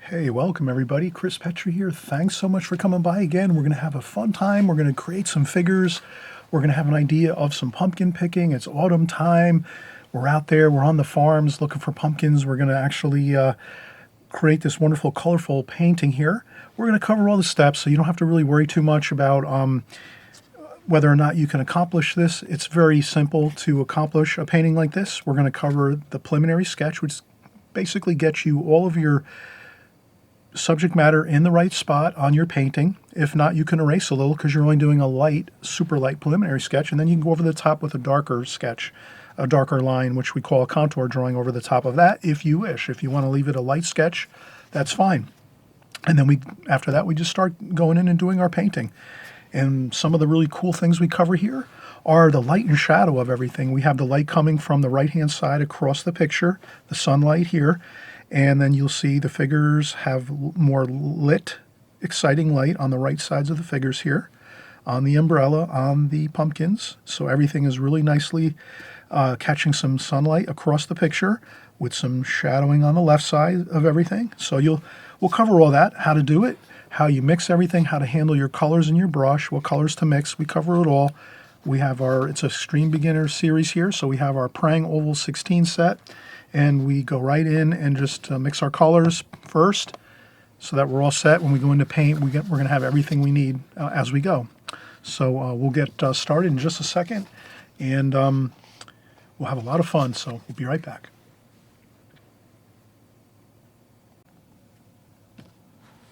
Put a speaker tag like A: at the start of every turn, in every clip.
A: Hey, welcome everybody. Chris Petri here. Thanks so much for coming by again. We're going to have a fun time. We're going to create some figures. We're going to have an idea of some pumpkin picking. It's autumn time. We're out there. We're on the farms looking for pumpkins. We're going to actually create this wonderful, colorful painting here. We're going to cover all the steps, so you don't have to really worry too much about whether or not you can accomplish this. It's very simple to accomplish a painting like this. We're going to cover the preliminary sketch, which basically gets you all of your subject matter in the right spot on your painting. If not, you can erase a little because you're only doing a light, super light preliminary sketch, and then you can go over the top with a darker sketch, a darker line, which we call a contour drawing over the top of that if you wish. If you want to leave it a light sketch, that's fine. And then after that, we just start going in and doing our painting. And some of the really cool things we cover here are the light and shadow of everything. We have the light coming from the right-hand side across the picture, the sunlight here, and then you'll see the figures have more lit, exciting light on the right sides of the figures here, on the umbrella, on the pumpkins. So everything is really nicely catching some sunlight across the picture with some shadowing on the left side of everything. So we'll cover all that, how to do it, how you mix everything, how to handle your colors in your brush, what colors to mix. We cover it all. We have it's a Extreme Beginner series here, so we have our Prang Oval 16 set. And we go right in and just mix our colors first so that we're all set. When we go into paint, we're going to have everything we need as we go. So we'll get started in just a second, and we'll have a lot of fun. So we'll be right back.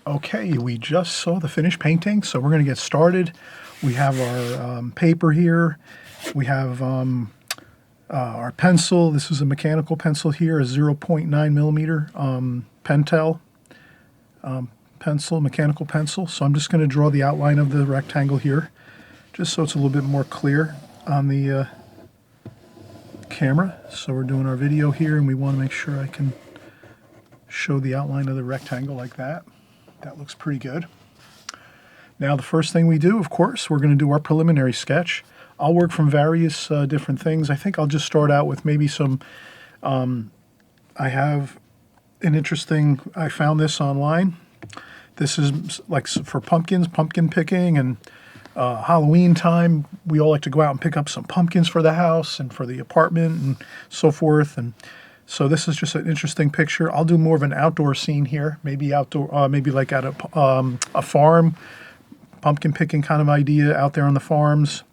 A: Okay, we just saw the finished painting, so we're going to get started. We have our paper here. We have our pencil. This is a mechanical pencil here, a 0.9 millimeter Pentel pencil, mechanical pencil. So I'm just going to draw the outline of the rectangle here, just so it's a little bit more clear on the camera. So we're doing our video here, and we want to make sure I can show the outline of the rectangle like that. That looks pretty good. Now the first thing we do, of course, we're going to do our preliminary sketch. I'll work from various different things. I think I'll just start out with maybe some, I have an interesting, I found this online. This is like for pumpkins, pumpkin picking, and Halloween time. We all like to go out and pick up some pumpkins for the house and for the apartment and so forth. And so this is just an interesting picture. I'll do more of an outdoor scene here, maybe outdoor, maybe like at a farm, pumpkin picking kind of idea out there on the farms.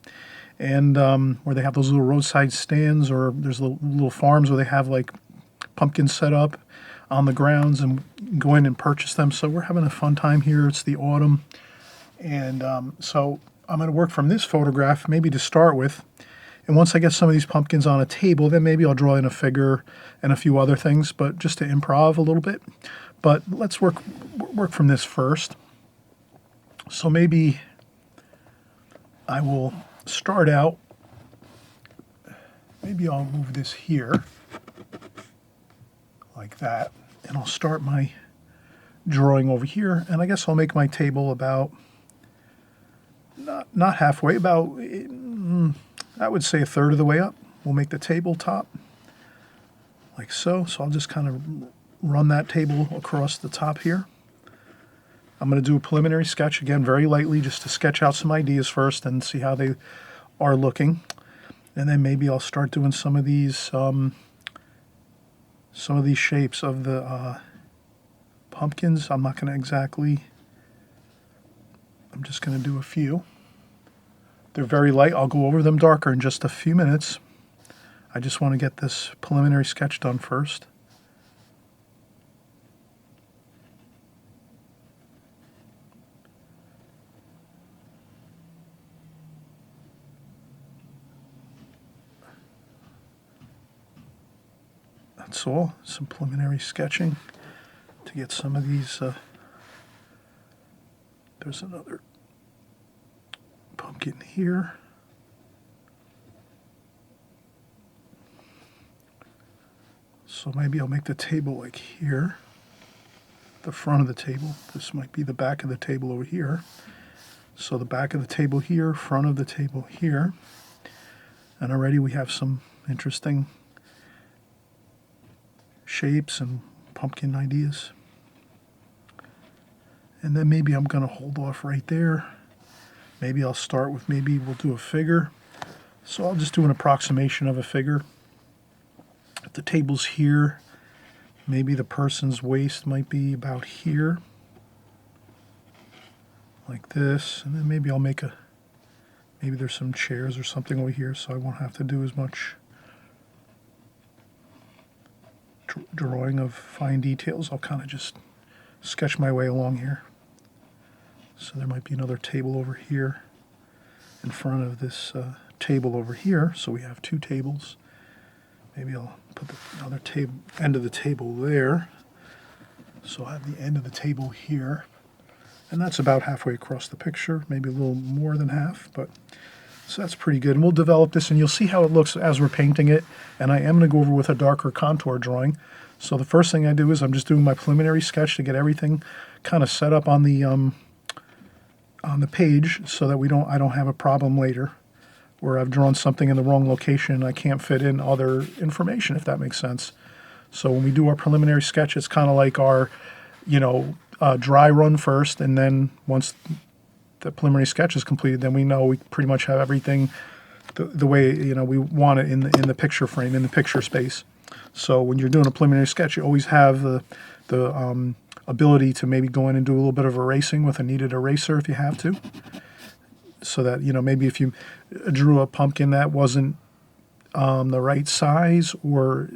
A: And where they have those little roadside stands, or there's little farms where they have like pumpkins set up on the grounds and go in and purchase them. So we're having a fun time here. It's the autumn. And so I'm going to work from this photograph maybe to start with. And once I get some of these pumpkins on a table, then maybe I'll draw in a figure and a few other things, but just to improv a little bit. But let's work from this first. So maybe I will start out, maybe I'll move this here like that, and I'll start my drawing over here, and I guess I'll make my table about not halfway, about I would say a third of the way up. We'll make the tabletop like so. So I'll just kind of run that table across the top here. I'm going to do a preliminary sketch again, very lightly, just to sketch out some ideas first and see how they are looking. And then maybe I'll start doing some of these shapes of the pumpkins. I'm not going to exactly. I'm just going to do a few. They're very light. I'll go over them darker in just a few minutes. I just want to get this preliminary sketch done first. That's all, some preliminary sketching to get some of these. There's another pumpkin here. So maybe I'll make the table like here, the front of the table. This might be the back of the table over here. So the back of the table here, front of the table here. And already we have some interesting shapes and pumpkin ideas. And then maybe I'm going to hold off right there. Maybe I'll start with, maybe we'll do a figure. So I'll just do an approximation of a figure. If the table's here, maybe the person's waist might be about here, like this. And then maybe I'll make a, maybe there's some chairs or something over here, so I won't have to do as much drawing of fine details. I'll kind of just sketch my way along here. So there might be another table over here in front of this table over here. So we have two tables. Maybe I'll put the other end of the table there. So I have the end of the table here. And that's about halfway across the picture, maybe a little more than half, but so that's pretty good. And we'll develop this, and you'll see how it looks as we're painting it. And I am going to go over with a darker contour drawing. So the first thing I do is I'm just doing my preliminary sketch to get everything kind of set up on the page, so that I don't have a problem later where I've drawn something in the wrong location and I can't fit in other information, if that makes sense. So when we do our preliminary sketch, it's kind of like our, dry run first, and then once the preliminary sketch is completed, then we know we pretty much have everything the way we want it in the picture frame, in the picture space. So when you're doing a preliminary sketch, you always have the ability to maybe go in and do a little bit of erasing with a kneaded eraser if you have to, so that maybe if you drew a pumpkin that wasn't the right size, or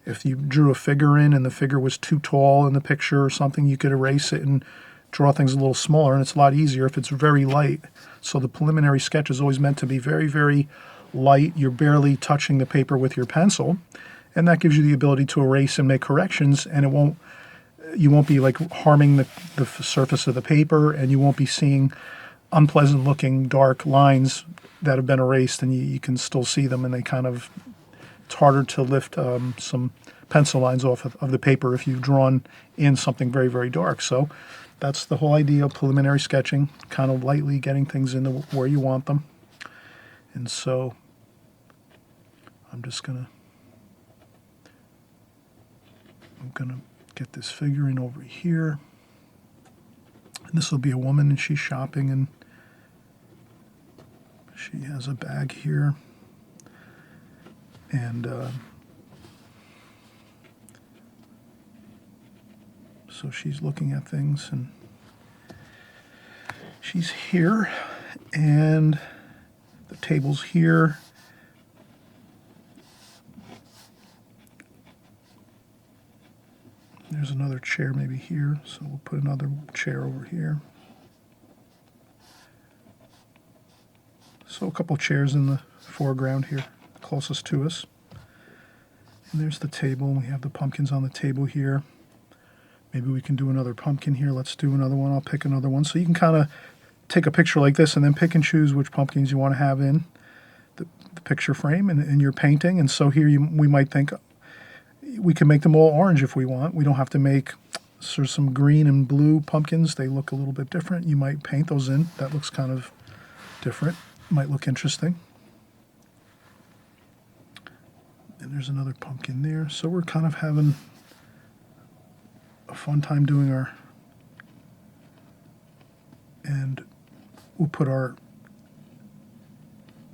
A: if you drew a figure in and the figure was too tall in the picture or something, you could erase it and draw things a little smaller, and it's a lot easier if it's very light. So the preliminary sketch is always meant to be very, very light. You're barely touching the paper with your pencil, and that gives you the ability to erase and make corrections, and you won't be like harming the surface of the paper, and you won't be seeing unpleasant looking dark lines that have been erased, and you can still see them, and it's harder to lift some pencil lines off of the paper if you've drawn in something very, very dark. So that's the whole idea of preliminary sketching, kind of lightly getting things in where you want them. And so I'm gonna get this figure in over here. And this will be a woman, and she's shopping, and she has a bag here. And so she's looking at things, and she's here, and the table's here. There's another chair maybe here, so we'll put another chair over here. So a couple chairs in the foreground here, closest to us. And there's the table, and we have the pumpkins on the table here. Maybe we can do another pumpkin here. Let's do another one. I'll pick another one. So you can kind of take a picture like this and then pick and choose which pumpkins you want to have in the picture frame and in your painting. And so here we might think we can make them all orange if we want. We don't have to make some green and blue pumpkins. They look a little bit different. You might paint those in. That looks kind of different. Might look interesting. And there's another pumpkin there. So we're kind of having a fun time doing and we'll put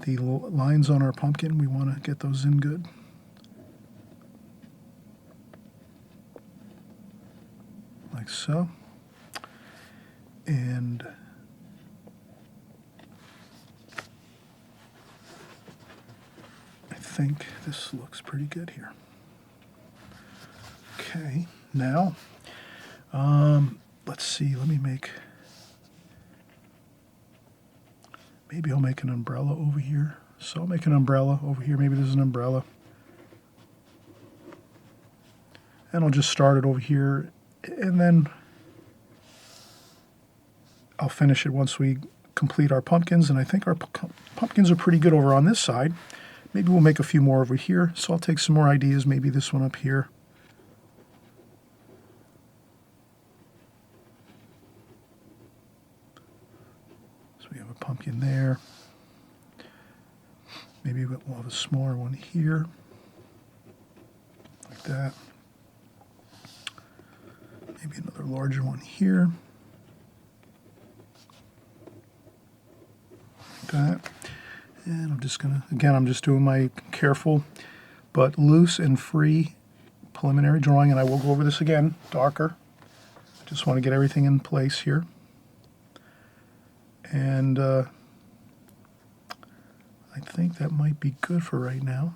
A: the lines on our pumpkin. We want to get those in good. Like so. And I think this looks pretty good here. Okay, now let's see, maybe I'll make an umbrella over here. So I'll make an umbrella over here. Maybe there's an umbrella. And I'll just start it over here, and then I'll finish it once we complete our pumpkins. And I think our pumpkins are pretty good over on this side. Maybe we'll make a few more over here. So I'll take some more ideas, maybe this one up here. So we have a pumpkin there. Maybe we'll have a smaller one here, like that. Maybe another larger one here. that. And I'm just gonna, again, I'm just doing my careful but loose and free preliminary drawing, and I will go over this again, darker. I just want to get everything in place here. And I think that might be good for right now.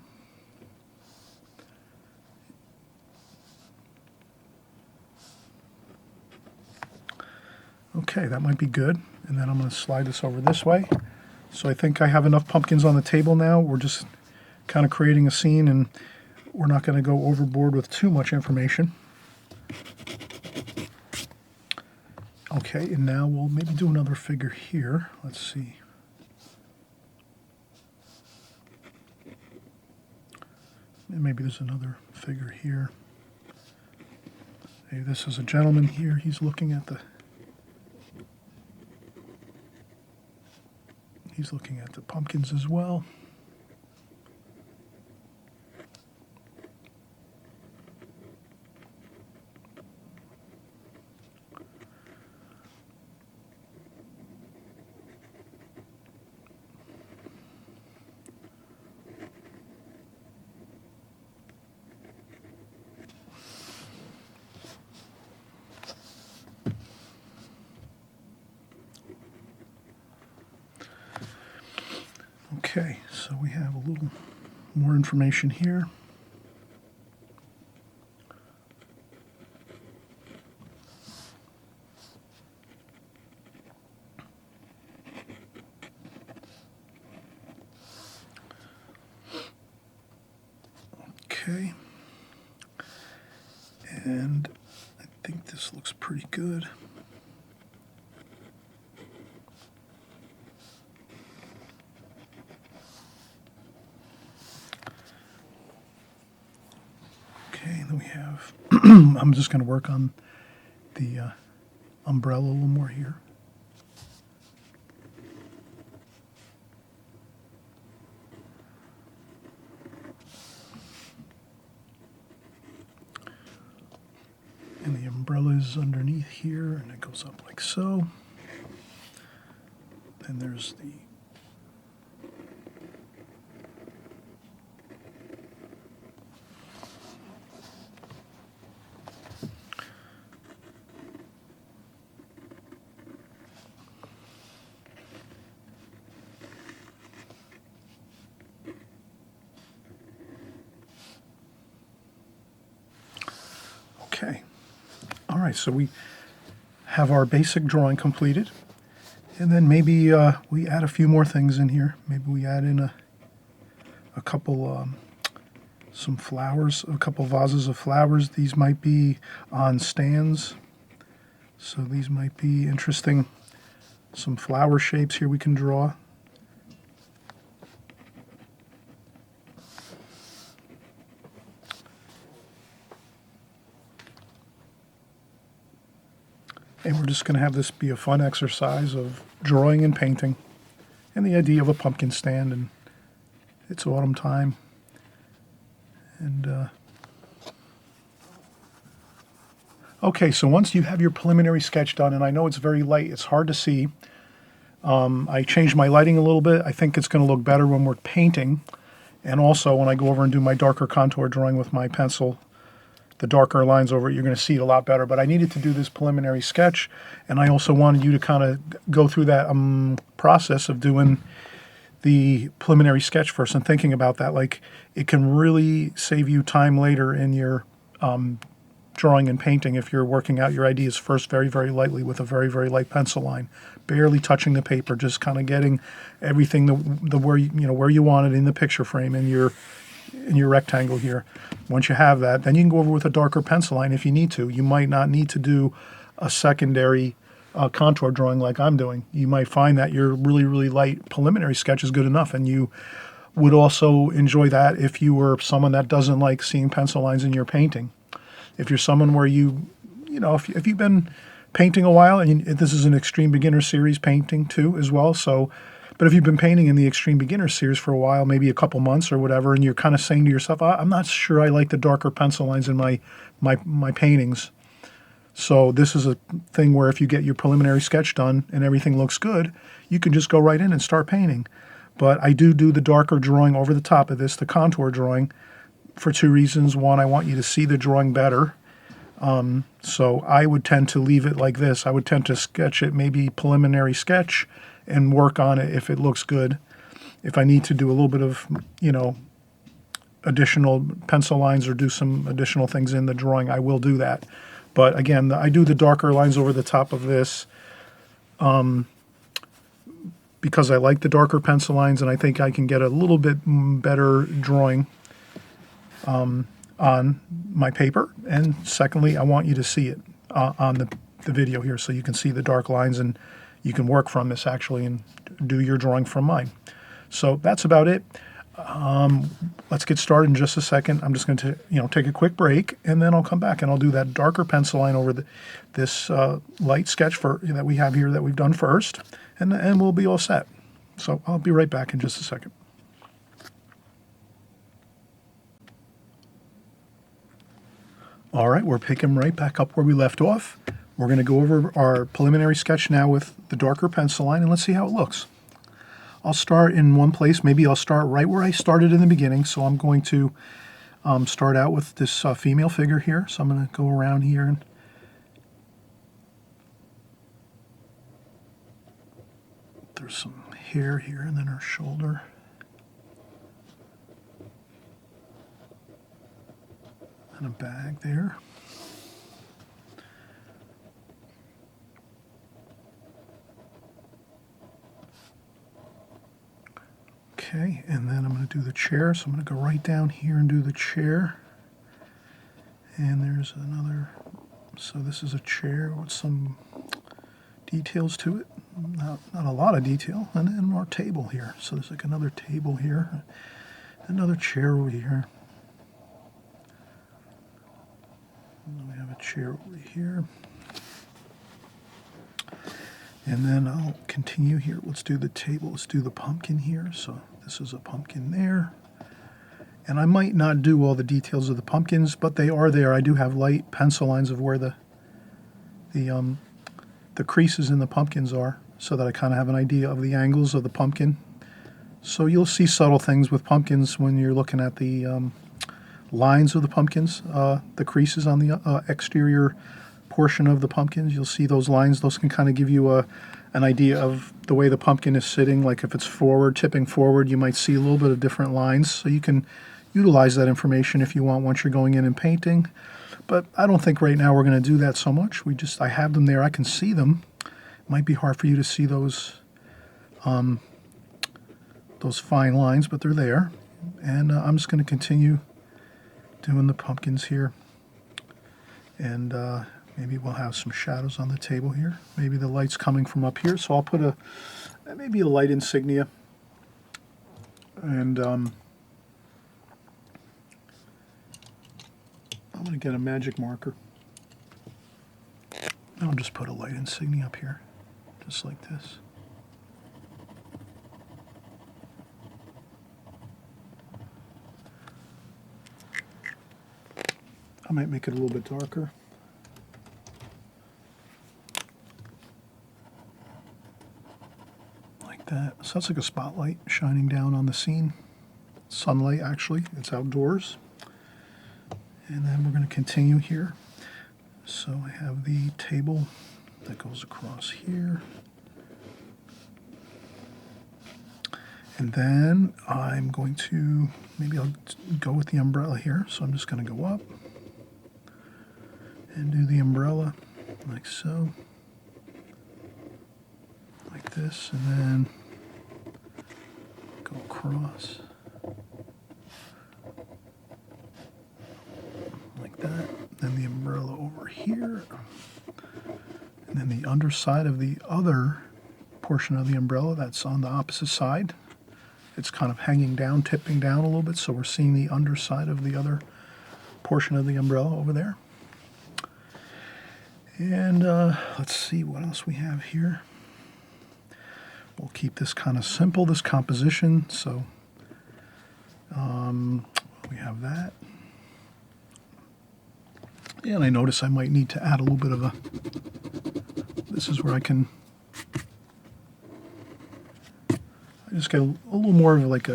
A: Okay, that might be good. And then I'm going to slide this over this way. So I think I have enough pumpkins on the table now. We're just kind of creating a scene, and we're not going to go overboard with too much information. Okay, and now we'll maybe do another figure here. Let's see. And maybe there's another figure here. Hey, this is a gentleman here. He's looking at the pumpkins as well. Okay, so we have a little more information here. Okay, and I think this looks pretty good. Okay, then we have, I'm just going to work on the umbrella a little more here. And the umbrella is underneath here, and it goes up like so. Then there's the okay. All right, so we have our basic drawing completed, and then maybe we add a few more things in here. Maybe we add in a couple, some flowers, a couple vases of flowers. These might be on stands, so these might be interesting. Some flower shapes here we can draw. And we're just going to have this be a fun exercise of drawing and painting, and the idea of a pumpkin stand, and it's autumn time. And okay, so once you have your preliminary sketch done, and I know it's very light, it's hard to see. I changed my lighting a little bit. I think it's going to look better when we're painting, and also when I go over and do my darker contour drawing with my pencil. The darker lines over it, you're going to see it a lot better. But I needed to do this preliminary sketch, and I also wanted you to kind of go through that process of doing the preliminary sketch first and thinking about that. Like, it can really save you time later in your drawing and painting if you're working out your ideas first very, very lightly with a very, very light pencil line, barely touching the paper, just kind of getting everything where you want it in the picture frame in your rectangle here. Once you have that, then you can go over with a darker pencil line if you need to. You might not need to do a secondary contour drawing like I'm doing. You might find that your really, really light preliminary sketch is good enough, and you would also enjoy that if you were someone that doesn't like seeing pencil lines in your painting. If you're someone where if you've been painting a while, and this is an extreme beginner series painting too as well, so but if you've been painting in the Extreme Beginner Series for a while, maybe a couple months or whatever, and you're kind of saying to yourself, I'm not sure I like the darker pencil lines in my paintings. So this is a thing where if you get your preliminary sketch done and everything looks good, you can just go right in and start painting. But I do the darker drawing over the top of this, the contour drawing, for two reasons. One, I want you to see the drawing better. So I would tend to leave it like this. I would tend to sketch it, maybe preliminary sketch, and work on it if it looks good. If I need to do a little bit of, additional pencil lines or do some additional things in the drawing, I will do that. But again, I do the darker lines over the top of this because I like the darker pencil lines, and I think I can get a little bit better drawing on my paper. And secondly, I want you to see it on the video here so you can see the dark lines, and you can work from this actually and do your drawing from mine. So that's about it. Let's get started in just a second. I'm just going to take a quick break, and then I'll come back and I'll do that darker pencil line over this light sketch that we have here that we've done first, and we'll be all set. So I'll be right back in just a second. All right, we're picking right back up where we left off. We're going to go over our preliminary sketch now with the darker pencil line, and let's see how it looks. I'll start in one place. Maybe I'll start right where I started in the beginning. So I'm going to start out with this female figure here. So I'm going to go around here, and there's some hair here, and then her shoulder. And a bag there. Okay, and then I'm going to do the chair. So I'm going to go right down here and do the chair. And there's another, so this is a chair with some details to it. Not a lot of detail. And then more table here. So there's like another table here. Another chair over here. And we have a chair over here. And then I'll continue here. Let's do the table. Let's do the pumpkin here. So this is a pumpkin there. And I might not do all the details of the pumpkins, but they are there. I do have light pencil lines of where the creases in the pumpkins are, so that I kind of have an idea of the angles of the pumpkin. So you'll see subtle things with pumpkins when you're looking at the lines of the pumpkins, the creases on the exterior portion of the pumpkins. You'll see those lines. Those can kind of give you an idea of the way the pumpkin is sitting. Like if it's forward, tipping forward, you might see a little bit of different lines. So you can utilize that information if you want once you're going in and painting. But I don't think right now we're going to do that so much. I have them there. I can see them. It might be hard for you to see those fine lines, but they're there. And I'm just going to continue doing the pumpkins here. And maybe we'll have some shadows on the table here. Maybe the light's coming from up here, so I'll put maybe a light insignia. And I'm going to get a magic marker. I'll just put a light insignia up here, just like this. I might make it a little bit darker. That. So that's like a spotlight shining down on the scene. Sunlight, actually. It's outdoors. And then we're going to continue here. So I have the table that goes across here. And then I'm going to, maybe I'll go with the umbrella here. So I'm just going to go up and do the umbrella like so. Like this, and then go across like that. Then the umbrella over here, and then the underside of the other portion of the umbrella that's on the opposite side. It's kind of hanging down, tipping down a little bit, so we're seeing the underside of the other portion of the umbrella over there. And let's see what else we have here. We'll keep this kind of simple, this composition. So we have that. And I notice I might need to add a little bit of a, this is where I just get a little more of like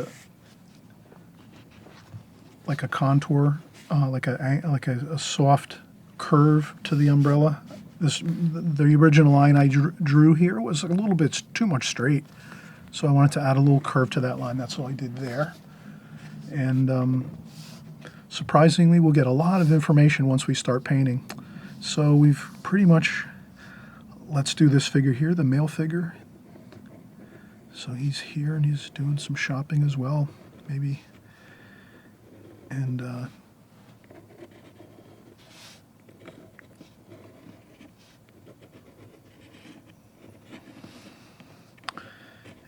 A: a contour, like a soft curve to the umbrella. The original line I drew here was a little bit too much straight, so I wanted to add a little curve to that line. That's all I did there. And surprisingly, we'll get a lot of information once we start painting. So we've pretty much, let's do this figure here, the male figure. So he's here and he's doing some shopping as well, maybe. And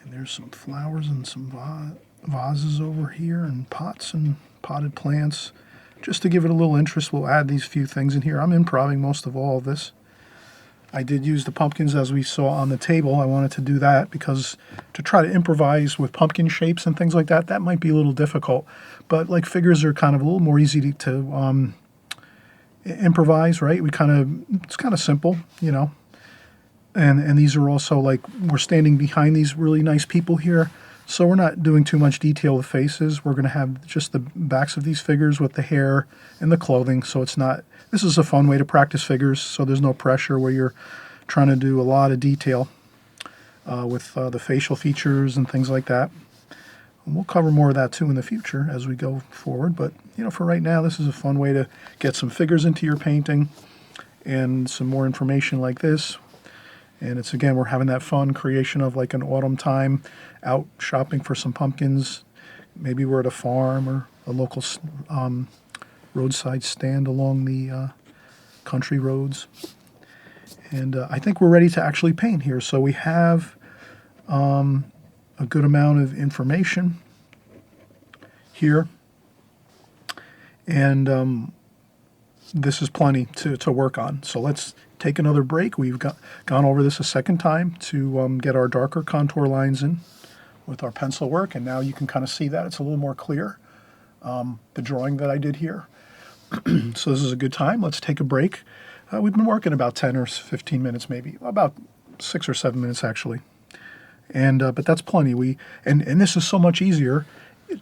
A: there's some flowers and some vases over here and pots and potted plants. Just to give it a little interest, we'll add these few things in here. I'm improvising most of all of this. I did use the pumpkins as we saw on the table. I wanted to do that because to try to improvise with pumpkin shapes and things like that, that might be a little difficult. But like figures are kind of a little more easy to improvise, right? It's kind of simple, you know. And these are also like, we're standing behind these really nice people here. So we're not doing too much detail with faces. We're going to have just the backs of these figures with the hair and the clothing. So it's not, this is a fun way to practice figures. So there's no pressure where you're trying to do a lot of detail with the facial features and things like that. And we'll cover more of that too in the future as we go forward. But, you know, for right now, this is a fun way to get some figures into your painting and some more information like this. And it's, again, we're having that fun creation of like an autumn time out shopping for some pumpkins. Maybe we're at a farm or a local roadside stand along the country roads. And I think we're ready to actually paint here. So we have a good amount of information here. And this is plenty to work on. So let's take another break. We've gone over this a second time to get our darker contour lines in with our pencil work, and now you can kind of see that it's a little more clear, the drawing that I did here. So this is a good time. Let's take a break. We've been working about 10 or 15 minutes, maybe about 6 or 7 minutes actually, and but that's plenty. And this is so much easier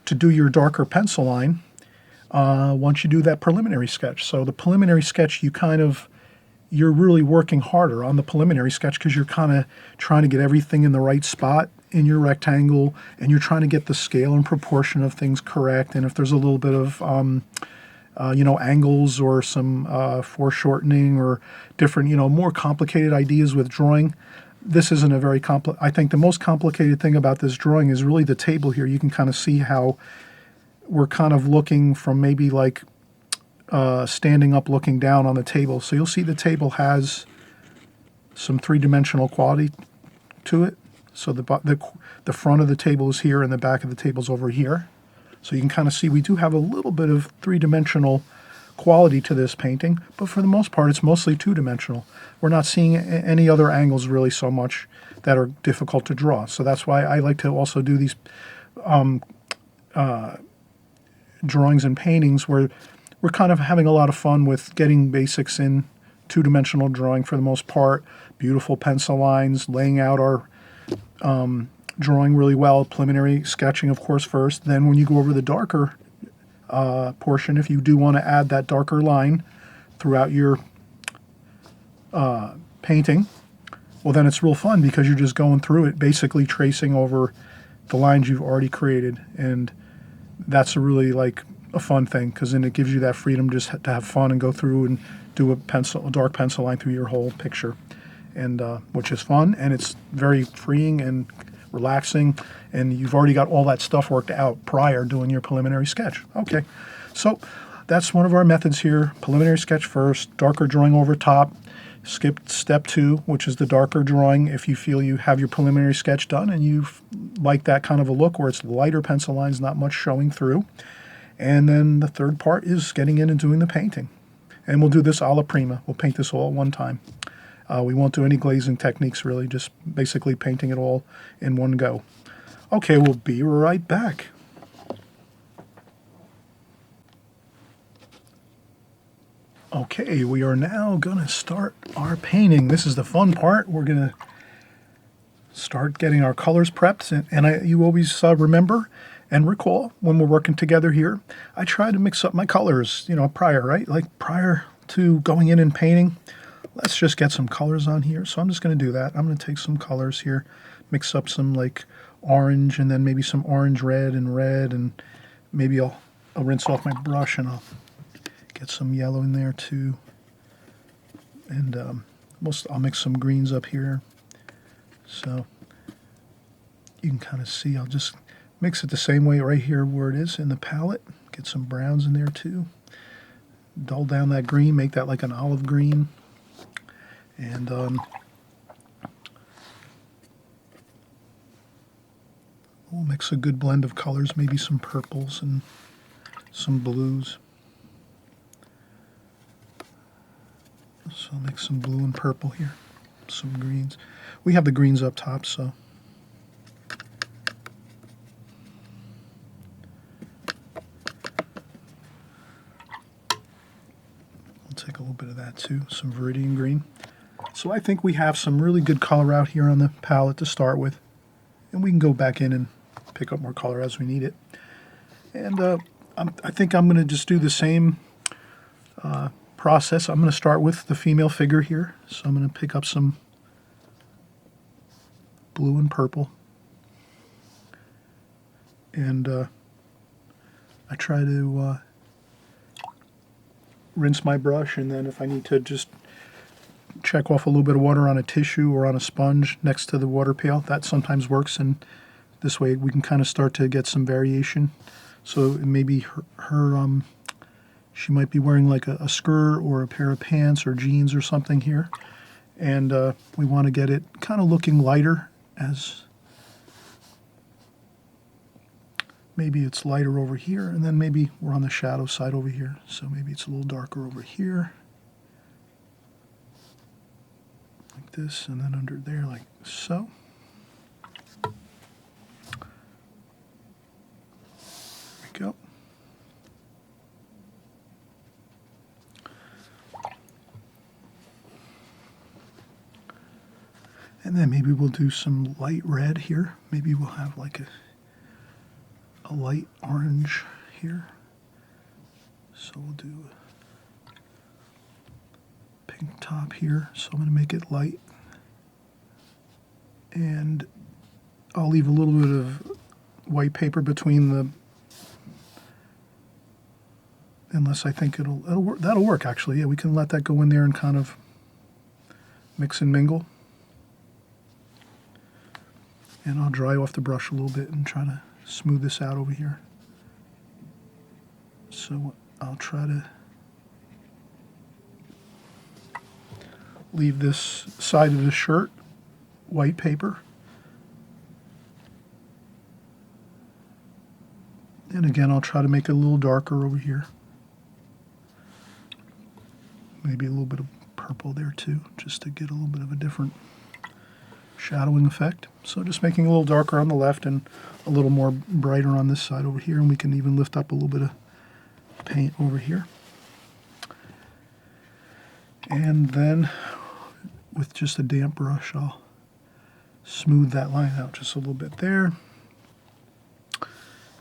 A: to do your darker pencil line once you do that preliminary sketch. So the preliminary sketch, you're really working harder on the preliminary sketch because you're kind of trying to get everything in the right spot in your rectangle, and you're trying to get the scale and proportion of things correct. And if there's a little bit of, angles or some foreshortening or different, more complicated ideas with drawing, this isn't a very I think the most complicated thing about this drawing is really the table here. You can kind of see how we're kind of looking from maybe like standing up looking down on the table. So you'll see the table has some three-dimensional quality to it. So the front of the table is here and the back of the table is over here. So you can kind of see we do have a little bit of three-dimensional quality to this painting, but for the most part it's mostly two-dimensional. We're not seeing any other angles really so much that are difficult to draw. So that's why I like to also do these drawings and paintings where we're kind of having a lot of fun with getting basics in two-dimensional drawing for the most part, beautiful pencil lines, laying out our drawing really well, preliminary sketching, of course, first. Then when you go over the darker portion, if you do want to add that darker line throughout your painting, well, then it's real fun because you're just going through it, basically tracing over the lines you've already created. And that's a really a fun thing because then it gives you that freedom just to have fun and go through and do a dark pencil line through your whole picture, and which is fun, and it's very freeing and relaxing, and you've already got all that stuff worked out prior doing your preliminary sketch. Okay, so that's one of our methods here. Preliminary sketch first, darker drawing over top. Skip step 2, which is the darker drawing if you feel you have your preliminary sketch done and you like that kind of a look where it's lighter pencil lines, not much showing through. And then the third part is getting in and doing the painting. And we'll do this alla prima. We'll paint this all at one time. We won't do any glazing techniques really, just basically painting it all in one go. Okay, we'll be right back. Okay, we are now gonna start our painting. This is the fun part. We're gonna start getting our colors prepped, and you always remember and recall when we're working together here, I try to mix up my colors, prior, right? Like prior to going in and painting, let's just get some colors on here. So I'm just gonna do that. I'm gonna take some colors here, mix up some like orange and then maybe some orange red, and maybe I'll rinse off my brush and I'll get some yellow in there too. And I'll mix some greens up here. So you can kind of see, I'll just mix it the same way right here where it is in the palette. Get some browns in there too. Dull down that green, make that like an olive green. And we'll mix a good blend of colors, maybe some purples and some blues. So I'll mix some blue and purple here, some greens. We have the greens up top, so. I'll take a little bit of that too, some Viridian green. So I think we have some really good color out here on the palette to start with. And we can go back in and pick up more color as we need it. And I think I'm going to just do the same process. I'm going to start with the female figure here. So I'm going to pick up some blue and purple. And I try to rinse my brush, and then if I need to just check off a little bit of water on a tissue or on a sponge next to the water pail, that sometimes works, and this way we can kind of start to get some variation. So maybe she might be wearing like a skirt or a pair of pants or jeans or something here, and we want to get it kind of looking lighter, as maybe it's lighter over here, and then maybe we're on the shadow side over here, so maybe it's a little darker over here, like this, and then under there like so. There we go. And then maybe we'll do some light red here. Maybe we'll have like a light orange here. So we'll do a pink top here. So I'm going to make it light. And I'll leave a little bit of white paper between the, unless I think it'll work. That'll work actually. Yeah, we can let that go in there and kind of mix and mingle. And I'll dry off the brush a little bit and try to smooth this out over here. So I'll try to leave this side of the shirt white paper. And again, I'll try to make it a little darker over here. Maybe a little bit of purple there too, just to get a little bit of a different shadowing effect. So just making a little darker on the left and a little more brighter on this side over here, and we can even lift up a little bit of paint over here. And then with just a damp brush, I'll smooth that line out just a little bit there.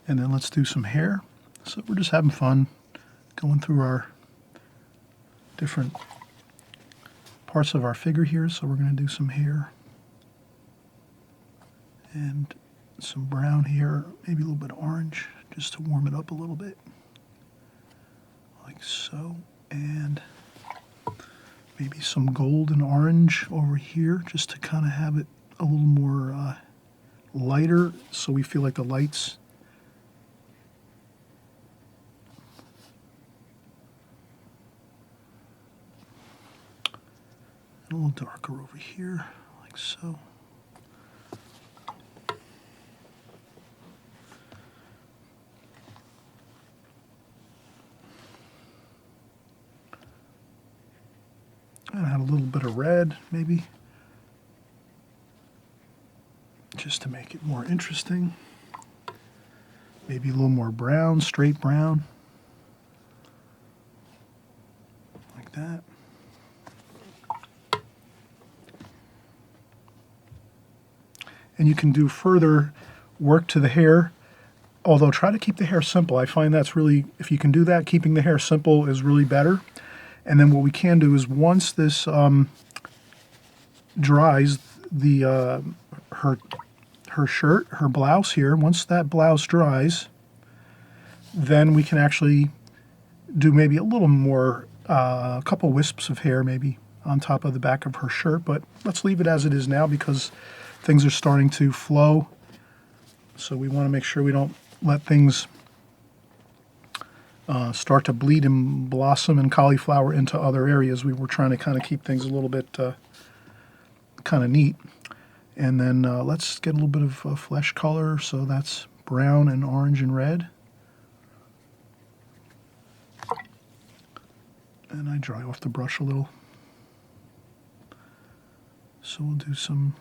A: And then let's do some hair. So we're just having fun going through our different parts of our figure here. So we're going to do some hair. And some brown here, maybe a little bit of orange, just to warm it up a little bit, like so, and maybe some gold and orange over here, just to kind of have it a little more lighter, so we feel like the lights and a little darker over here, like so. And add a little bit of red, maybe, just to make it more interesting. Maybe a little more brown, straight brown, like like that. And you can do further work to the hair, although try to keep the hair simple. I find that's really, if you can do that, keeping the hair simple is really better. And then what we can do is once this dries, the her shirt, her blouse here, once that blouse dries, then we can actually do maybe a little more, a couple wisps of hair maybe on top of the back of her shirt, but let's leave it as it is now because things are starting to flow. So we want to make sure we don't let things start to bleed and blossom and cauliflower into other areas. We were trying to kind of keep things a little bit kind of neat. And then let's get a little bit of flesh color. So that's brown and orange and red. And I dry off the brush a little. So we'll do some.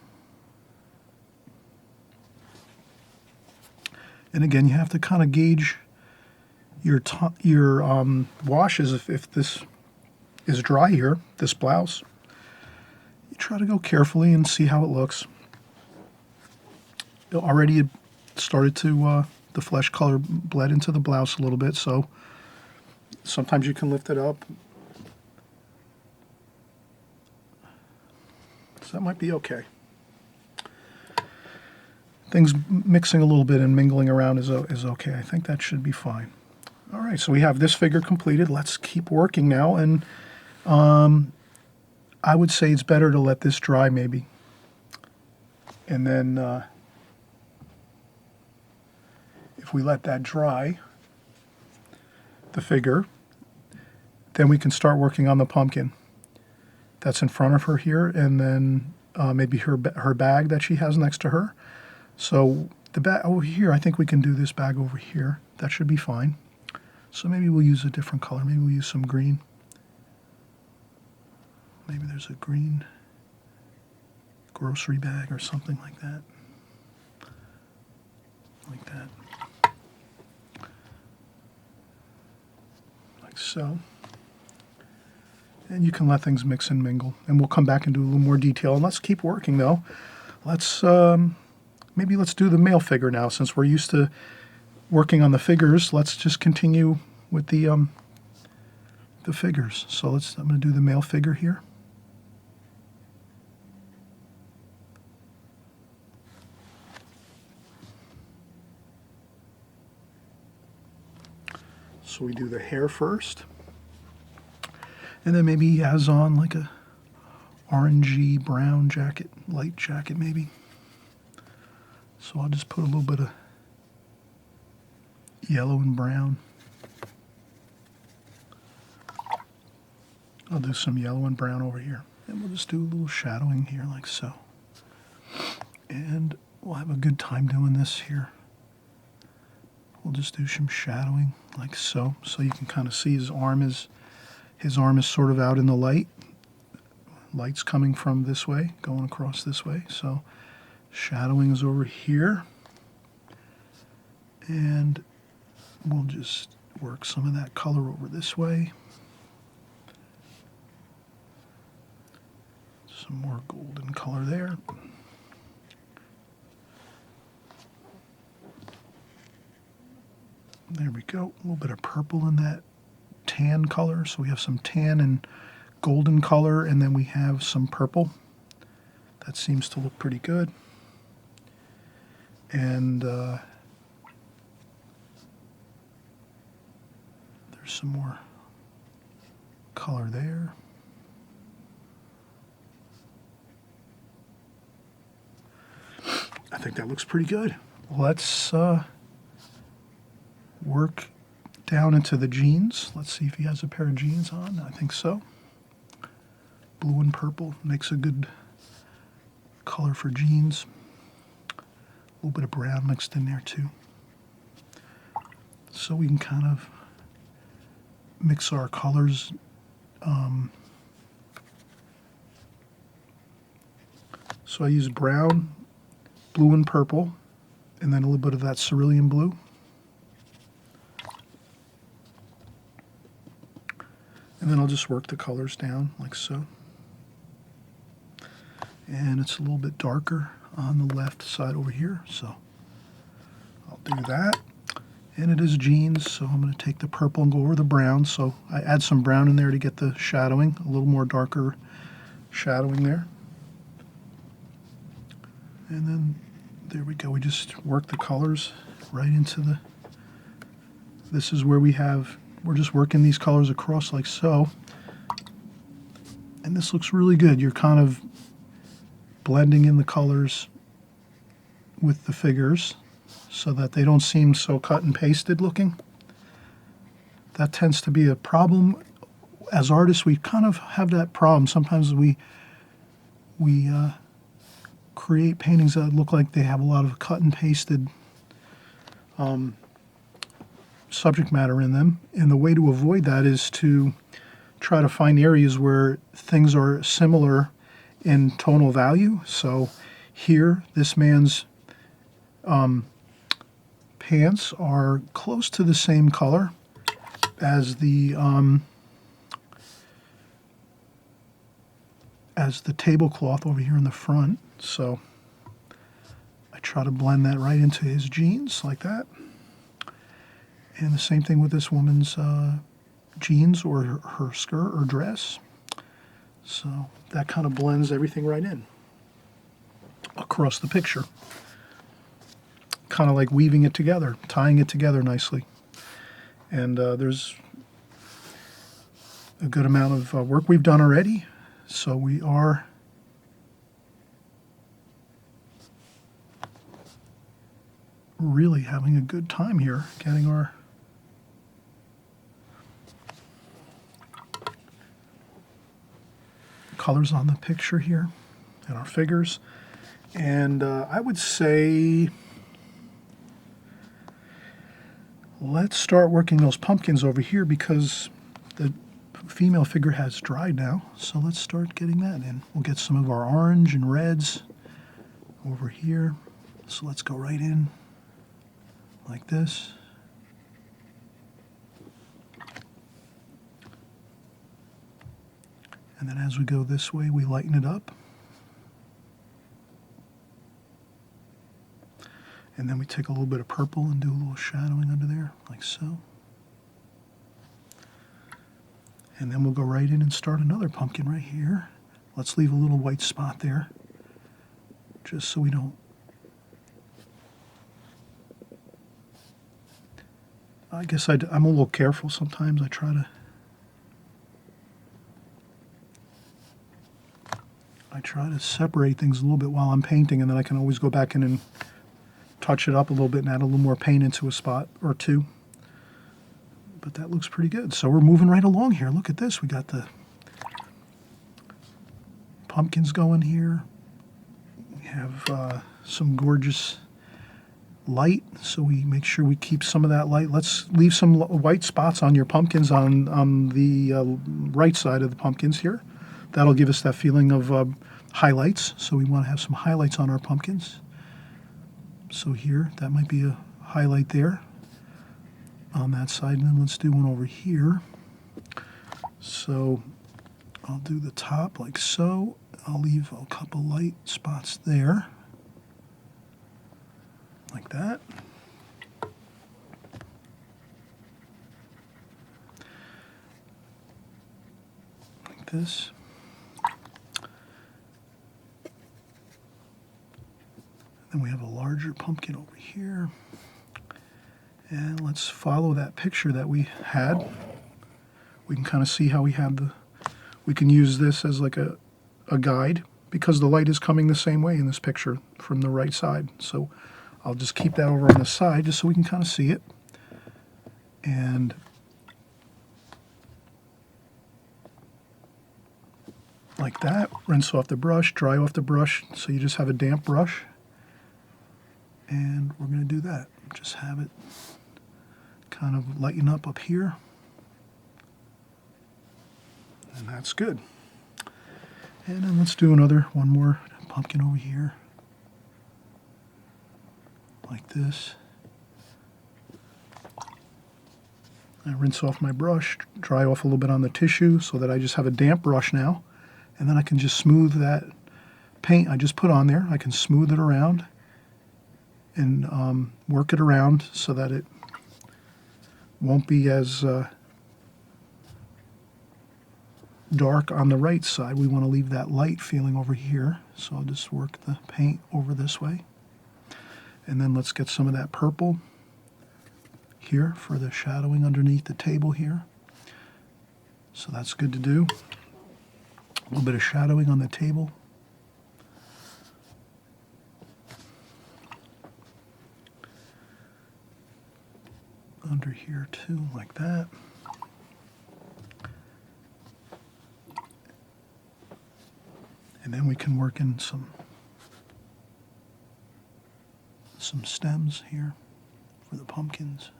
A: And again, you have to kind of gauge your washes. If this is dry here, this blouse, you try to go carefully and see how it looks. Already it started to, the flesh color bled into the blouse a little bit, so sometimes you can lift it up. So that might be okay. Things mixing a little bit and mingling around is okay. I think that should be fine. All right, so we have this figure completed. Let's keep working now, and I would say it's better to let this dry maybe. And then if we let that dry, the figure, then we can start working on the pumpkin that's in front of her here, and then maybe her bag that she has next to her. So the bag over here, I think we can do this bag over here. That should be fine. So maybe we'll use a different color. Maybe we'll use some green. Maybe there's a green grocery bag or something like that. Like that. Like so. And you can let things mix and mingle. And we'll come back and do a little more detail. And let's keep working though. Let's maybe let's do the male figure now. Since we're used to working on the figures, let's just continue with the figures. So I'm going to do the male figure here. So we do the hair first. And then maybe he has on like a orangey brown jacket, light jacket maybe. So I'll just put a little bit of yellow and brown. I'll do some yellow and brown over here. And we'll just do a little shadowing here like so. And we'll have a good time doing this here. We'll just do some shadowing like so. So you can kind of see his arm is sort of out in the light. Light's coming from this way, going across this way. So shadowing is over here. And we'll just work some of that color over this way. Some more golden color there. There we go. A little bit of purple in that tan color. So we have some tan and golden color, and then we have some purple. That seems to look pretty good. And there's some more color there. I think that looks pretty good. Let's work down into the jeans. Let's see if he has a pair of jeans on. I think so. Blue and purple makes a good color for jeans. A little bit of brown mixed in there too. So we can kind of mix our colors. So I use brown, blue and purple, and then a little bit of that cerulean blue. And then I'll just work the colors down like so. And it's a little bit darker on the left side over here, so I'll do that. And it is jeans, so I'm going to take the purple and go over the brown. So I add some brown in there to get the shadowing, a little more darker shadowing there. And then there we go. We just work the colors right into the, this is where we're just working these colors across like so. And this looks really good. You're kind of blending in the colors with the figures so that they don't seem so cut and pasted looking. That tends to be a problem. As artists, we kind of have that problem. Sometimes we create paintings that look like they have a lot of cut and pasted subject matter in them. And the way to avoid that is to try to find areas where things are similar in tonal value. So here, this man's pants are close to the same color as the tablecloth over here in the front. So I try to blend that right into his jeans like that. And the same thing with this woman's jeans or her skirt or dress. So that kind of blends everything right in across the picture. Kind of like weaving it together, tying it together nicely. And there's a good amount of work we've done already. So we are really having a good time here getting our colors on the picture here and our figures. And I would say let's start working those pumpkins over here because the female figure has dried now. So let's start getting that in. We'll get some of our orange and reds over here. So let's go right in like this. And then as we go this way, we lighten it up. And then we take a little bit of purple and do a little shadowing under there, like so. And then we'll go right in and start another pumpkin right here. Let's leave a little white spot there, just so we don't... I guess I'm a little careful sometimes. I try to separate things a little bit while I'm painting, and then I can always go back in and touch it up a little bit and add a little more paint into a spot or two. But that looks pretty good. So we're moving right along here. Look at this. We got the pumpkins going here. We have some gorgeous light, so we make sure we keep some of that light. Let's leave some white spots on your pumpkins on the right side of the pumpkins here. That'll give us that feeling of highlights. So we want to have some highlights on our pumpkins. So here, that might be a highlight there on that side. And then let's do one over here. So I'll do the top like so. I'll leave a couple light spots there, like that. Like this. Then we have a larger pumpkin over here. And let's follow that picture that we had. We can kind of see how we have we can use this as like a guide because the light is coming the same way in this picture from the right side. So I'll just keep that over on the side just so we can kind of see it. And like that, rinse off the brush, dry off the brush, so you just have a damp brush. And we're going to do that. Just have it kind of lighten up here. And that's good. And then let's do one more pumpkin over here. Like this. I rinse off my brush, dry off a little bit on the tissue so that I just have a damp brush now. And then I can just smooth that paint I just put on there. I can smooth it around and work it around so that it won't be as dark on the right side. We want to leave that light feeling over here. So I'll just work the paint over this way. And then let's get some of that purple here for the shadowing underneath the table here. So that's good to do. A little bit of shadowing on the table. Under here too, like that. And then we can work in some stems here for the pumpkins.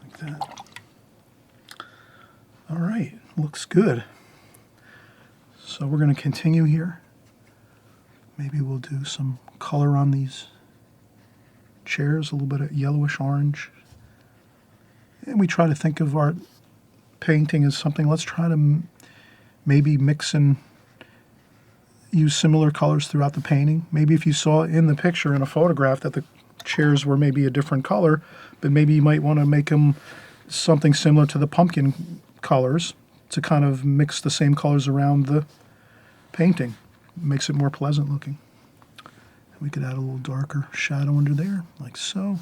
A: Like that. All right, looks good. So we're going to continue here. Maybe we'll do some color on these chairs, a little bit of yellowish orange. And we try to think of our painting as something, let's try to maybe mix and use similar colors throughout the painting. Maybe if you saw in the picture in a photograph that the chairs were maybe a different color, but maybe you might want to make them something similar to the pumpkin colors to kind of mix the same colors around the painting. It makes it more pleasant looking. We could add a little darker shadow under there, like so.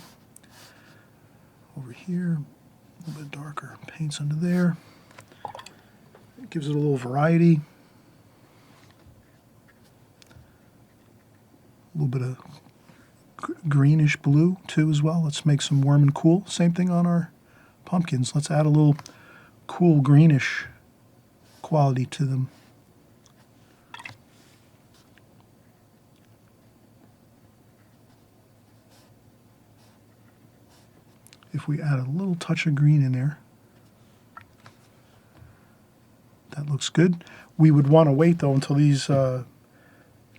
A: Over here, a little bit darker paints under there. It gives it a little variety. A little bit of greenish blue too as well. Let's make some warm and cool. Same thing on our pumpkins. Let's add a little cool greenish quality to them. If we add a little touch of green in there, that looks good. We would want to wait though until these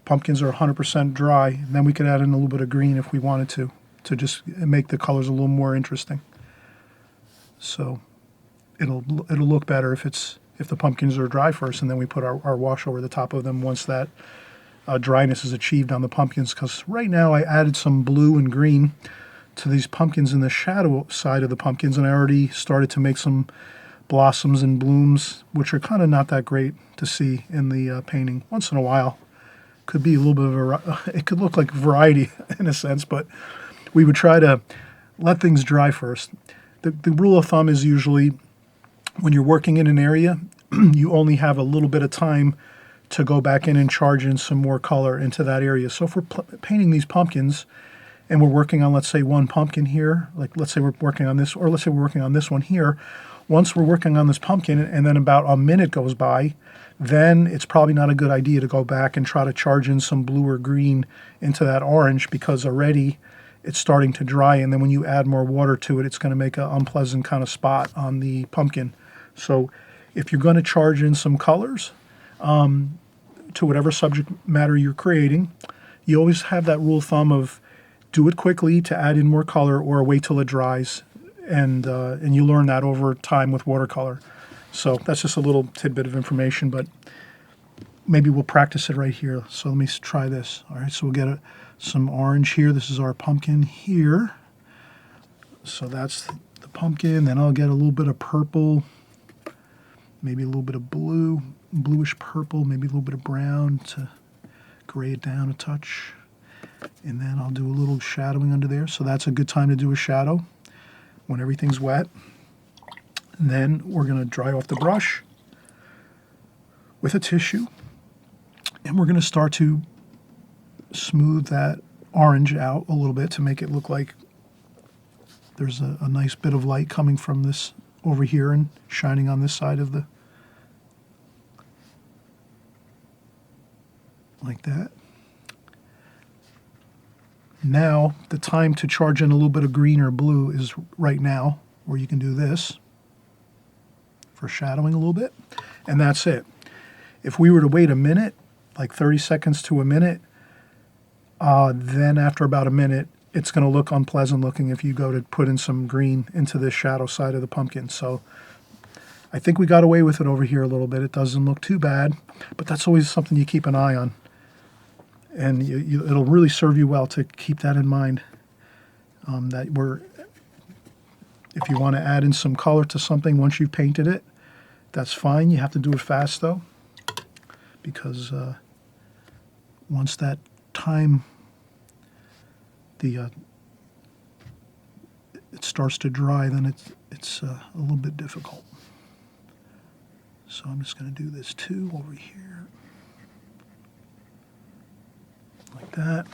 A: pumpkins are 100% dry, and then we could add in a little bit of green if we wanted to just make the colors a little more interesting. So it'll look better if the pumpkins are dry first, and then we put our wash over the top of them once that dryness is achieved on the pumpkins. Because right now I added some blue and green to these pumpkins in the shadow side of the pumpkins, and I already started to make some blossoms and blooms, which are kind of not that great to see in the painting. Once in a while, could be a little bit of it could look like variety in a sense, but we would try to let things dry first. The rule of thumb is usually when you're working in an area, you only have a little bit of time to go back in and charge in some more color into that area. So if we're painting these pumpkins, and we're working on, let's say, one pumpkin here, like let's say we're working on this, or let's say we're working on this one here. Once we're working on this pumpkin and then about a minute goes by, then it's probably not a good idea to go back and try to charge in some blue or green into that orange, because already it's starting to dry, and then when you add more water to it, it's going to make an unpleasant kind of spot on the pumpkin. So if you're going to charge in some colors to whatever subject matter you're creating, you always have that rule of thumb of do it quickly to add in more color, or wait till it dries, and you learn that over time with watercolor. So that's just a little tidbit of information, but maybe we'll practice it right here. So let me try this. All right, so we'll get some orange here. This is our pumpkin here. So that's the pumpkin. Then I'll get a little bit of purple, maybe a little bit of blue, bluish purple, maybe a little bit of brown to gray it down a touch. And then I'll do a little shadowing under there. So that's a good time to do a shadow when everything's wet. And then we're going to dry off the brush with a tissue. And we're going to start to smooth that orange out a little bit to make it look like there's a nice bit of light coming from this over here and shining on this side of the, like that. Now, the time to charge in a little bit of green or blue is right now, where you can do this for shadowing a little bit, and that's it. If we were to wait a minute, like 30 seconds to a minute, then after about a minute, it's going to look unpleasant looking if you go to put in some green into the shadow side of the pumpkin. So I think we got away with it over here a little bit. It doesn't look too bad, but that's always something you keep an eye on. And it'll really serve you well to keep that in mind. If you want to add in some color to something once you've painted it, that's fine. You have to do it fast though, because once that time it starts to dry, then it's a little bit difficult. So I'm just going to do this too over here, like that.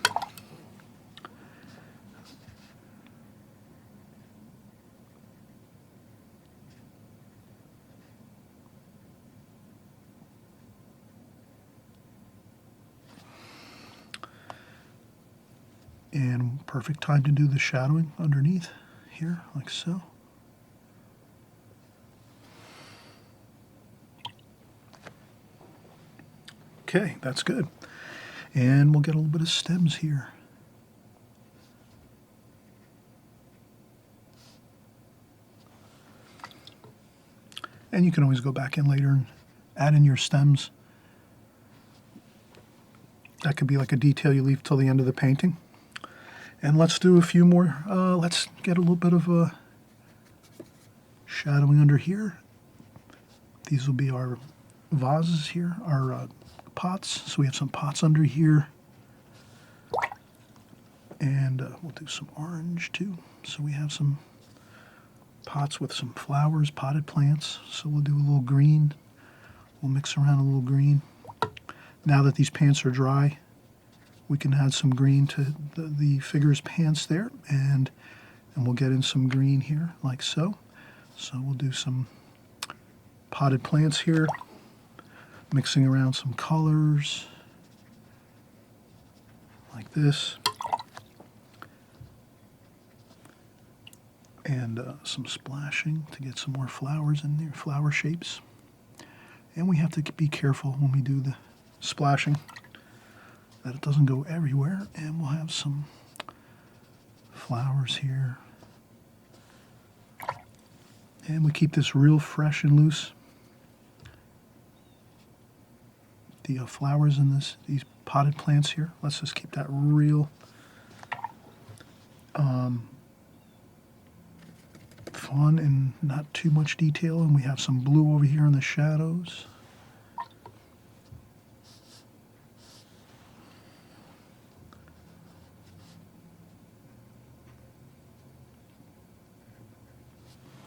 A: And perfect time to do the shadowing underneath here, like so. Okay, that's good. And we'll get a little bit of stems here. And you can always go back in later and add in your stems. That could be like a detail you leave till the end of the painting. And let's do a few more. Let's get a little bit of shadowing under here. These will be our vases here, our pots. So we have some pots under here. And we'll do some orange too. So we have some pots with some flowers, potted plants. So we'll do a little green. We'll mix around a little green. Now that these pants are dry, we can add some green to the figure's pants there, and we'll get in some green here, like so. So we'll do some potted plants here, mixing around some colors, like this. And some splashing to get some more flowers in there, flower shapes. And we have to be careful when we do the splashing that it doesn't go everywhere. And we'll have some flowers here. And we keep this real fresh and loose. The flowers in these potted plants here, let's just keep that real fun and not too much detail. And we have some blue over here in the shadows.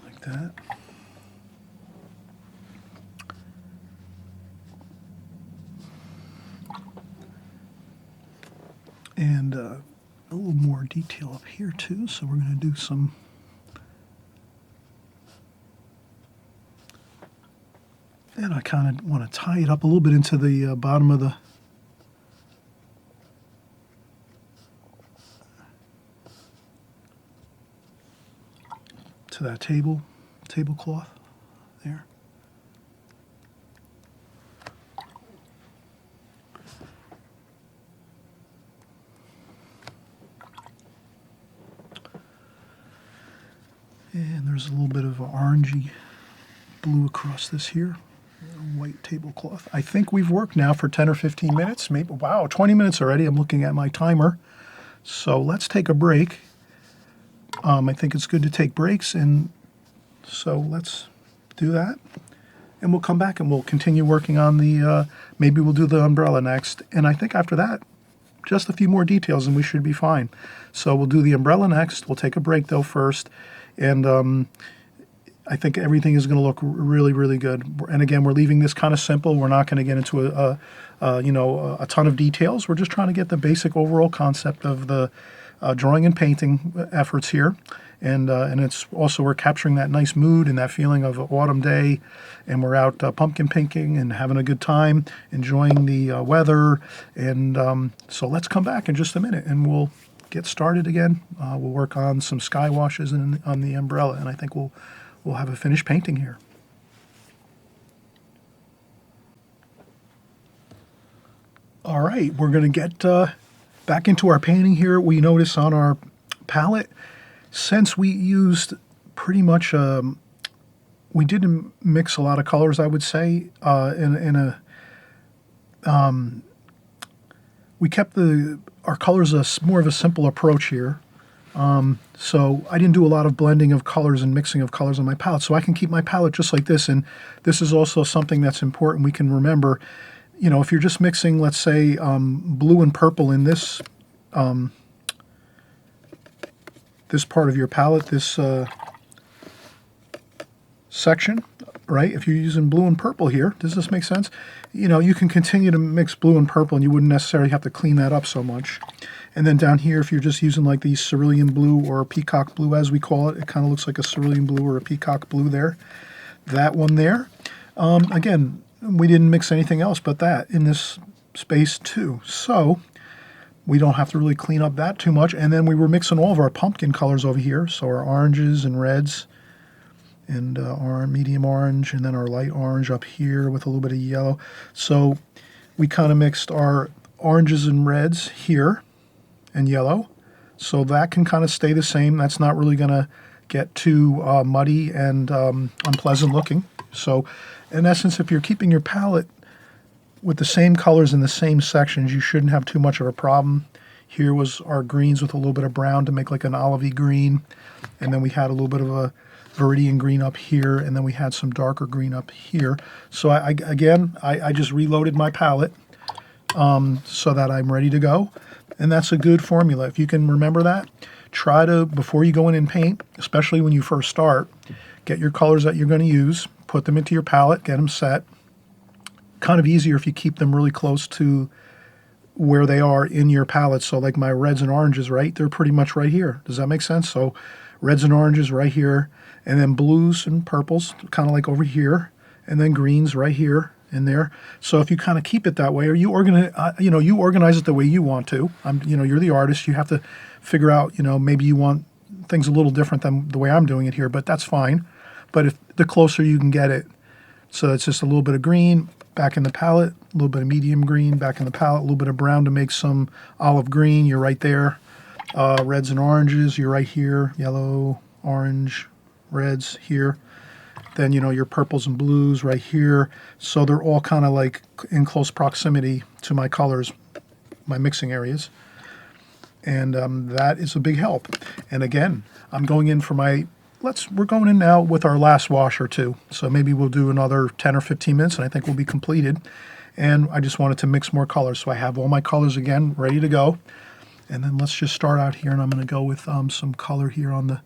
A: Like that. And a little more detail up here too. So we're going to do some and I kind of want to tie it up a little bit into the bottom of to that tablecloth there. And there's a little bit of orangey blue across this here. White tablecloth. I think we've worked now for 10 or 15 minutes. Maybe, wow, 20 minutes already. I'm looking at my timer. So let's take a break. I think it's good to take breaks, and so let's do that. And we'll come back and we'll continue working on the, maybe we'll do the umbrella next. And I think after that, just a few more details and we should be fine. So we'll do the umbrella next. We'll take a break though first. And I think everything is going to look really, really good. And again, we're leaving this kind of simple. We're not going to get into a ton of details. We're just trying to get the basic overall concept of the drawing and painting efforts here. And it's also, we're capturing that nice mood and that feeling of autumn day. And we're out pumpkin picking and having a good time, enjoying the weather. And so let's come back in just a minute and we'll get started again. We'll work on some sky washes on the umbrella. And I think we'll have a finished painting here. All right, we're going to get back into our painting here. We notice on our palette, since we used pretty much, we didn't mix a lot of colors, I would say, we kept our colors more of a simple approach here. So I didn't do a lot of blending of colors and mixing of colors on my palette, so I can keep my palette just like this. And this is also something that's important we can remember. You know, if you're just mixing, let's say, blue and purple in this this part of your palette, this section, right? If you're using blue and purple here, does this make sense? You know, you can continue to mix blue and purple and you wouldn't necessarily have to clean that up so much. And then down here, if you're just using like the cerulean blue or peacock blue, as we call it, it kind of looks like a cerulean blue or a peacock blue there. That one there. Again, we didn't mix anything else but that in this space too. So we don't have to really clean up that too much. And then we were mixing all of our pumpkin colors over here. So our oranges and reds and our medium orange, and then our light orange up here with a little bit of yellow. So we kind of mixed our oranges and reds here and yellow. So that can kind of stay the same. That's not really going to get too muddy and unpleasant looking. So in essence, if you're keeping your palette with the same colors in the same sections, you shouldn't have too much of a problem. Here was our greens with a little bit of brown to make like an olivey green. And then we had a little bit of a Viridian green up here, and then we had some darker green up here. So I just reloaded my palette so that I'm ready to go. And that's a good formula. If you can remember that, try to, before you go in and paint, especially when you first start, get your colors that you're going to use, put them into your palette, get them set. Kind of easier if you keep them really close to where they are in your palette. So like my reds and oranges, right? They're pretty much right here. Does that make sense? So reds and oranges right here, and then blues and purples kind of like over here, and then greens right here and there. So if you kind of keep it that way, or you organize it the way you want to. You're the artist. You have to figure out, maybe you want things a little different than the way I'm doing it here, but that's fine. But if the closer you can get it, so it's just a little bit of green back in the palette, a little bit of medium green back in the palette, a little bit of brown to make some olive green. You're right there. Reds and oranges, you're right here. Yellow, orange, reds here. Then, your purples and blues right here. So they're all kind of like in close proximity to my colors, my mixing areas. And that is a big help. And again, I'm going in for we're going in now with our last wash or two. So maybe we'll do another 10 or 15 minutes and I think we'll be completed. And I just wanted to mix more colors. So I have all my colors again ready to go. And then let's just start out here, and I'm going to go with some color here on the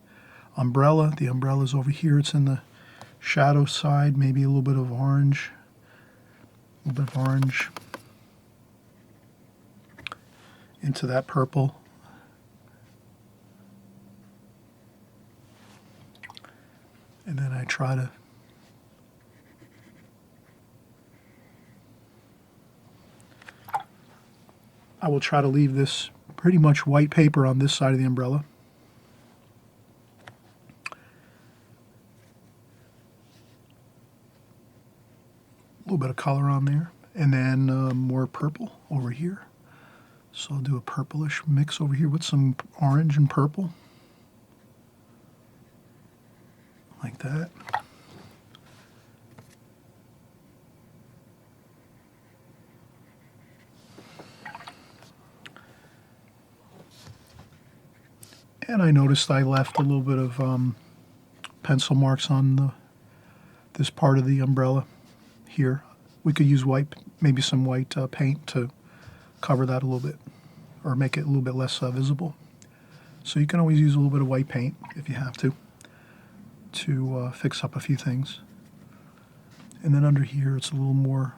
A: umbrella. The umbrella's over here. It's in the shadow side, maybe a little bit of orange. Into that purple. And then I will try to leave this pretty much white paper on this side of the umbrella. A little bit of color on there, and then more purple over here. So I'll do a purplish mix over here with some orange and purple, like that. And I noticed I left a little bit of pencil marks on this part of the umbrella here. We could use white, maybe some white paint to cover that a little bit, or make it a little bit less visible. So you can always use a little bit of white paint if you have to fix up a few things. And then under here, it's a little more,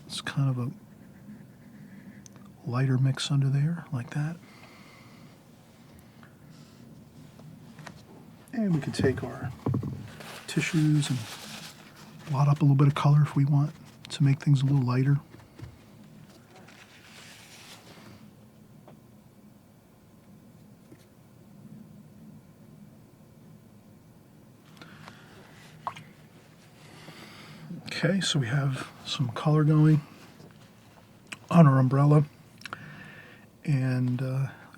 A: it's kind of a lighter mix under there, like that. And we could take our tissues and blot up a little bit of color if we want to make things a little lighter. Okay, so we have some color going on our umbrella. And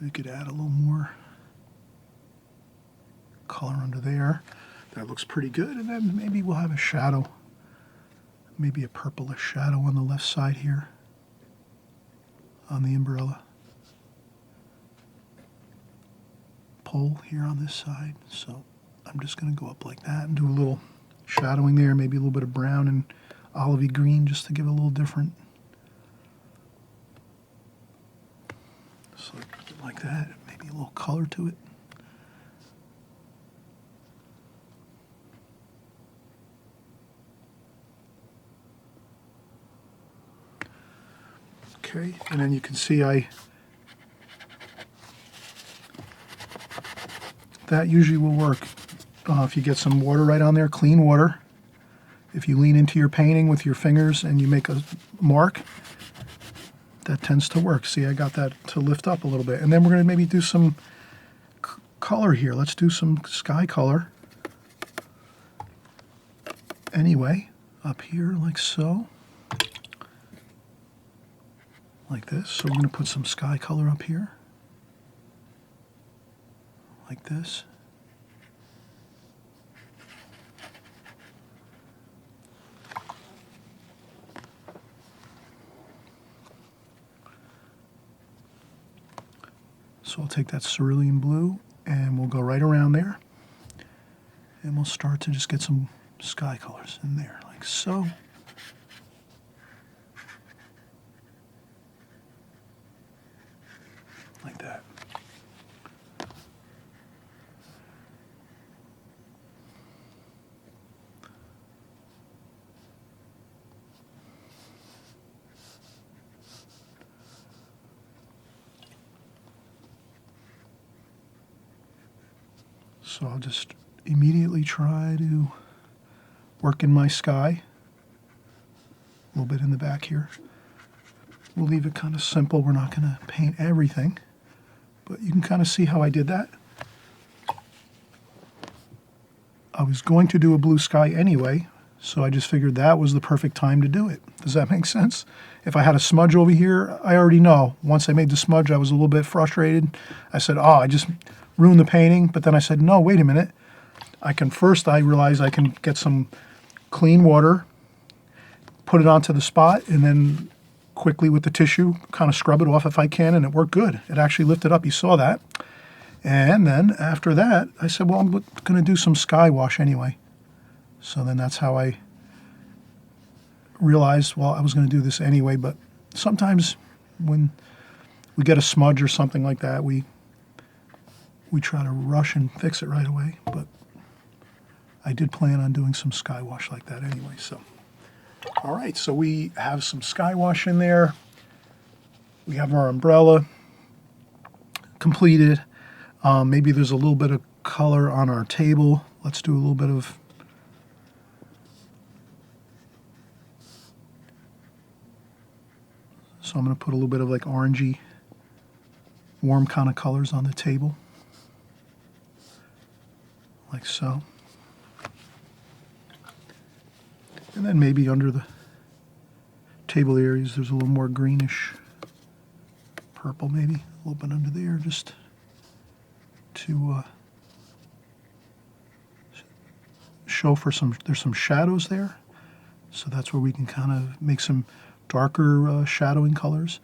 A: We could add a little more color under there. That looks pretty good. And then maybe we'll have a shadow, maybe a purplish shadow on the left side here on the umbrella. Pole here on this side. So I'm just going to go up like that and do a little shadowing there, maybe a little bit of brown and olivey green just to give it a little different. So like that, maybe a little color to it. Okay, and then you can see that usually will work. If you get some water right on there, clean water. If you lean into your painting with your fingers and you make a mark, that tends to work. See, I got that to lift up a little bit. And then we're going to maybe do some color here. Let's do some sky color. Anyway, up here like so. Like this. So we're going to put some sky color up here. Like this. So I'll take that cerulean blue and we'll go right around there. And we'll start to just get some sky colors in there, like so. Like that. So I'll just immediately try to work in my sky. A little bit in the back here. We'll leave it kind of simple. We're not going to paint everything. But you can kind of see how I did that. I was going to do a blue sky anyway, so I just figured that was the perfect time to do it. Does that make sense? If I had a smudge over here, I already know. Once I made the smudge, I was a little bit frustrated. I said, oh, I just ruined the painting. But then I said, no, wait a minute. I realized I can get some clean water, put it onto the spot, and then quickly with the tissue, kind of scrub it off if I can, and it worked good. It actually lifted up. You saw that. And then after that, I said, well, I'm going to do some sky wash anyway. So then that's how I realized, well, I was going to do this anyway. But sometimes when we get a smudge or something like that, we try to rush and fix it right away. But I did plan on doing some sky wash like that anyway. So, all right, so we have some sky wash in there. We have our umbrella completed. Maybe there's a little bit of color on our table. Let's do a little bit of so I'm going to put a little bit of like orangey, warm kind of colors on the table. Like so. And then maybe under the table areas there's a little more greenish purple, maybe a little bit under there, just to show for there's some shadows there. So that's where we can kind of make some darker shadowing colors.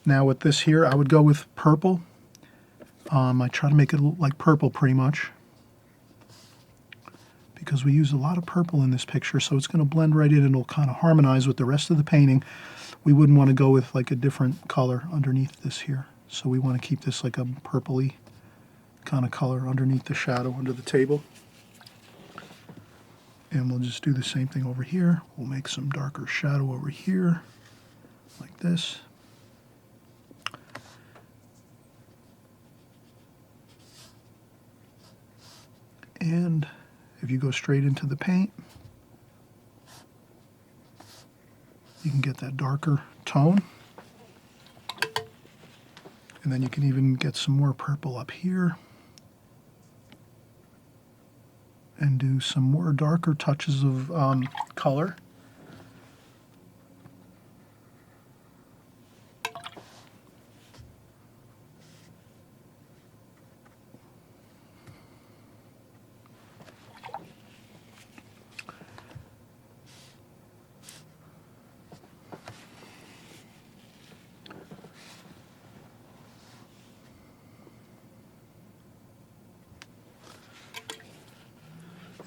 A: Now with this here, I would go with purple. I try to make it look like purple pretty much, because we use a lot of purple in this picture, so it's going to blend right in and it'll kind of harmonize with the rest of the painting. We wouldn't want to go with like a different color underneath this here. So we want to keep this like a purpley kind of color underneath the shadow under the table. And we'll just do the same thing over here. We'll make some darker shadow over here, like this. And if you go straight into the paint, you can get that darker tone. And then you can even get some more purple up here. And do some more darker touches of color.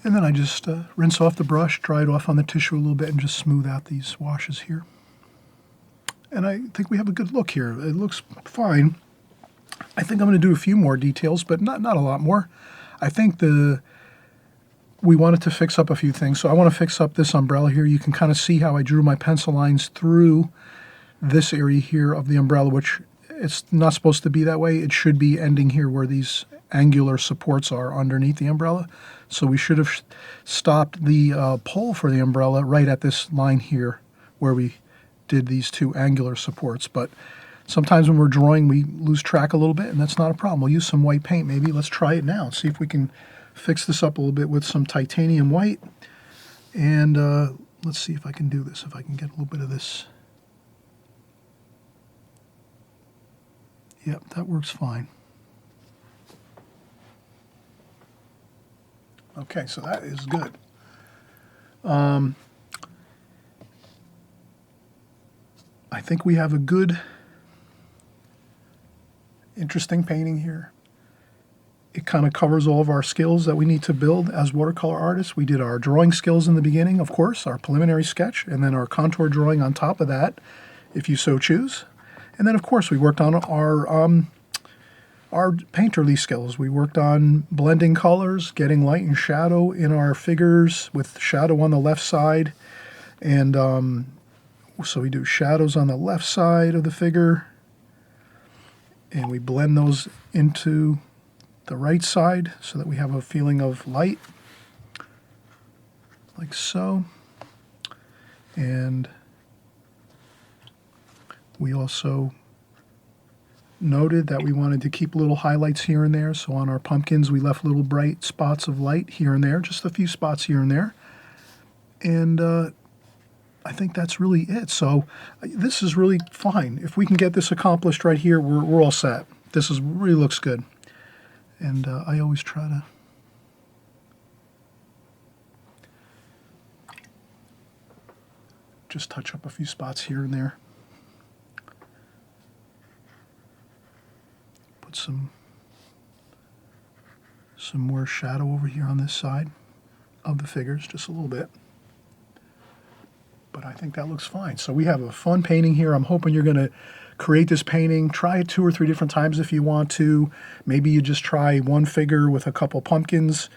A: And then I just rinse off the brush, dry it off on the tissue a little bit, and just smooth out these washes here. And I think we have a good look here. It looks fine. I think I'm going to do a few more details, but not a lot more. I think we wanted to fix up a few things. So I want to fix up this umbrella here. You can kind of see how I drew my pencil lines through this area here of the umbrella, which it's not supposed to be that way. It should be ending here where these angular supports are underneath the umbrella. So we should have stopped the pole for the umbrella right at this line here where we did these two angular supports. But sometimes when we're drawing, we lose track a little bit, and that's not a problem. We'll use some white paint maybe. Let's try it now. See if we can fix this up a little bit with some titanium white. And let's see if I can do this, if I can get a little bit of this. Yep, that works fine. Okay, so that is good. I think we have a good, interesting painting here. It kind of covers all of our skills that we need to build as watercolor artists. We did our drawing skills in the beginning, of course, our preliminary sketch, and then our contour drawing on top of that, if you so choose. And then, of course, we worked on our painterly skills. We worked on blending colors, getting light and shadow in our figures with shadow on the left side. And so we do shadows on the left side of the figure, and we blend those into the right side so that we have a feeling of light, like so. And we also noted that we wanted to keep little highlights here and there. So on our pumpkins, we left little bright spots of light here and there, just a few spots here and there. And I think that's really it. So this is really fine. If we can get this accomplished right here, we're all set. This really looks good. And I always try to just touch up a few spots here and there. Put some more shadow over here on this side of the figures, just a little bit. But I think that looks fine. So we have a fun painting here. I'm hoping you're going to create this painting. Try it 2 or 3 different times if you want to. Maybe you just try one figure with a couple pumpkins.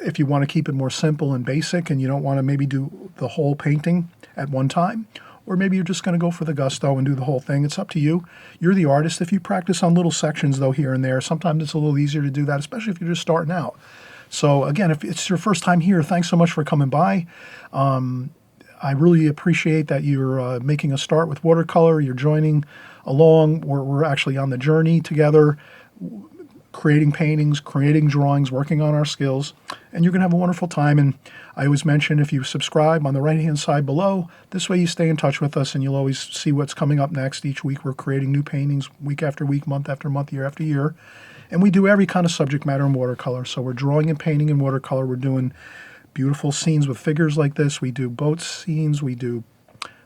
A: If you want to keep it more simple and basic and you don't want to maybe do the whole painting at one time. Or maybe you're just going to go for the gusto and do the whole thing. It's up to you. You're the artist. If you practice on little sections, though, here and there, sometimes it's a little easier to do that, especially if you're just starting out. So, again, if it's your first time here, thanks so much for coming by. I really appreciate that you're making a start with watercolor. You're joining along. We're actually on the journey together, creating paintings, creating drawings, working on our skills, and you're going to have a wonderful time. And I always mention, if you subscribe on the right-hand side below, this way you stay in touch with us and you'll always see what's coming up next. Each week we're creating new paintings, week after week, month after month, year after year. And we do every kind of subject matter in watercolor. So we're drawing and painting in watercolor. We're doing beautiful scenes with figures like this. We do boat scenes. We do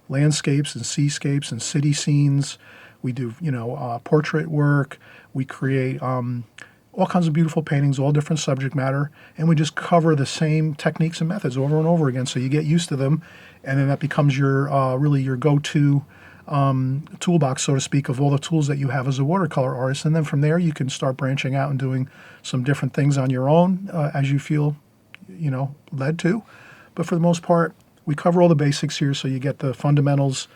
A: landscapes and seascapes and city scenes. We do, portrait work. We create all kinds of beautiful paintings, all different subject matter, and we just cover the same techniques and methods over and over again, so you get used to them, and then that becomes your really your go-to toolbox, so to speak, of all the tools that you have as a watercolor artist. And then from there, you can start branching out and doing some different things on your own as you feel, led to. But for the most part, we cover all the basics here, so you get the fundamentals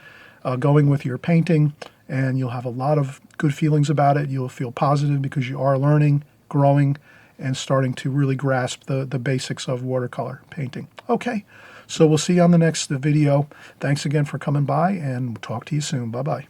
A: going with your painting, and you'll have a lot of good feelings about it. You'll feel positive because you are learning, growing, and starting to really grasp the basics of watercolor painting. Okay, so we'll see you on the next video. Thanks again for coming by, and we'll talk to you soon. Bye-bye.